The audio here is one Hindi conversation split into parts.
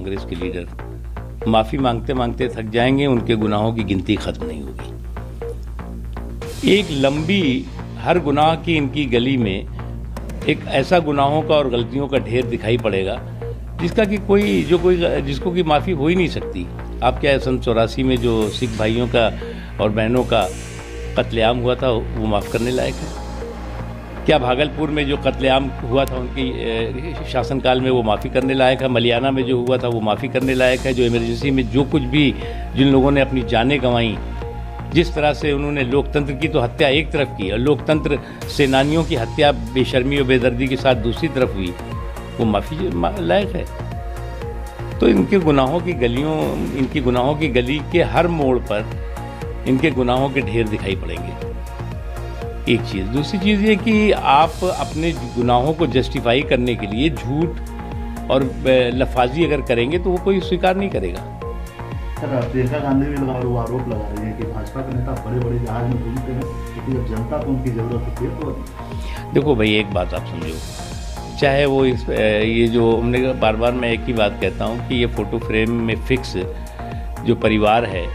कांग्रेस के लीडर माफी मांगते मांगते थक जाएंगे, उनके गुनाहों की गिनती खत्म नहीं होगी। एक लंबी हर गुनाह की इनकी गली में एक ऐसा गुनाहों का और गलतियों का ढेर दिखाई पड़ेगा जिसका कि जिसको कि माफ़ी हो ही नहीं सकती। आप क्या 84 में जो सिख भाइयों का और बहनों का कत्लेआम हुआ था वो माफ़ करने लायक है? क्या भागलपुर में जो कत्लेआम हुआ था उनकी शासनकाल में वो माफ़ी करने लायक है? मलियाना में जो हुआ था वो माफ़ी करने लायक है? जो इमरजेंसी में जो कुछ भी जिन लोगों ने अपनी जानें गंवाई, जिस तरह से उन्होंने लोकतंत्र की तो हत्या एक तरफ की और लोकतंत्र सेनानियों की हत्या बेशर्मी और बेदर्दी के साथ दूसरी तरफ हुई, वो माफ़ी लायक है? तो इनकी गुनाहों की गली के हर मोड़ पर इनके गुनाहों के ढेर दिखाई पड़ेंगे। एक चीज़। दूसरी चीज़ ये कि आप अपने गुनाहों को जस्टिफाई करने के लिए झूठ और लफाजी अगर करेंगे तो वो कोई स्वीकार नहीं करेगा। सर, प्रियंका गांधी भी वो आरोप लगा रही है कि भाजपा के नेता बड़े बड़े जहाज में घूमते हैं, क्योंकि जब जनता को उनकी जरूरत होती है तो। देखो भाई, एक बात आप समझो, चाहे वो ये जो हमने बार बार मैं एक ही बात कहता हूँ कि ये फोटो फ्रेम में फिक्स जो परिवार है,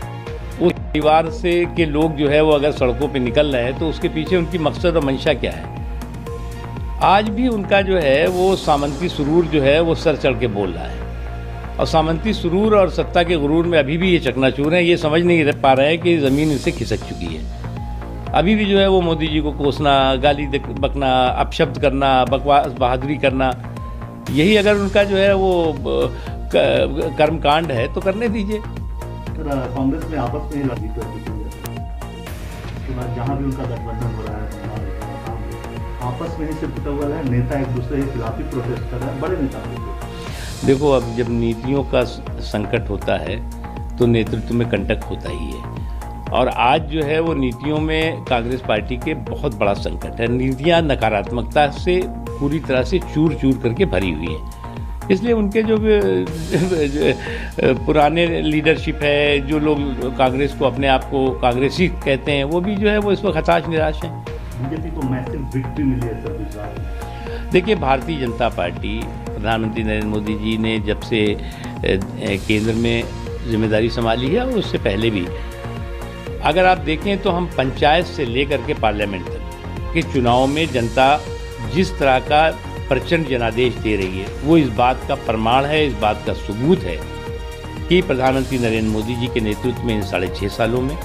उस परिवार से के लोग जो है वो अगर सड़कों पे निकल रहे हैं तो उसके पीछे उनकी मकसद और मंशा क्या है? आज भी उनका जो है वो सामंती सुरूर जो है वो सर चढ़ के बोल रहा है, और सामंती सुरूर और सत्ता के गुरूर में अभी भी ये चकनाचूर हैं। ये समझ नहीं पा रहे हैं कि ज़मीन इनसे खिसक चुकी है। अभी भी जो है वो मोदी जी को कोसना, गाली बकना, अपशब्द करना, बकवास बहादुरी करना, यही अगर उनका जो है वो कर्मकांड है तो करने दीजिए। कांग्रेस में आपस में ही राजनीति जहाँ भी उनका गठबंधन हो रहा है, आपस में ही से टूटा हुआ है, नेता एक दूसरे के खिलाफ ही प्रोटेस्ट कर रहे हैं, बड़े नेता। देखो, अब जब नीतियों का संकट होता है तो नेतृत्व में कंटक होता ही है, और आज जो है वो नीतियों में कांग्रेस पार्टी के बहुत बड़ा संकट है। नीतियां नकारात्मकता से पूरी तरह से चूर चूर करके भरी हुई हैं। इसलिए उनके जो पुराने लीडरशिप है, जो लोग कांग्रेस को अपने आप को कांग्रेसी कहते हैं, वो भी जो है वो इस वक्त हताश निराश हैं। बीजेपी को मैसिव विक्ट्री मिली है सर गुजरात में। देखिए, भारतीय जनता पार्टी, प्रधानमंत्री नरेंद्र मोदी जी ने जब से केंद्र में जिम्मेदारी संभाली है और उससे पहले भी, अगर आप देखें तो हम पंचायत से लेकर के पार्लियामेंट तक के चुनाव में जनता जिस तरह का प्रचंड जनादेश दे रही है, वो इस बात का प्रमाण है, इस बात का सबूत है कि प्रधानमंत्री नरेंद्र मोदी जी के नेतृत्व में इन 6.5 सालों में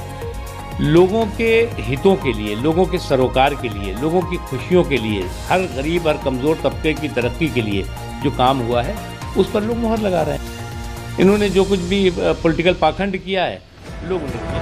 लोगों के हितों के लिए, लोगों के सरोकार के लिए, लोगों की खुशियों के लिए, हर गरीब और कमज़ोर तबके की तरक्की के लिए जो काम हुआ है उस पर लोग मुहर लगा रहे हैं। इन्होंने जो कुछ भी पॉलिटिकल पाखंड किया है, लोगों ने किया।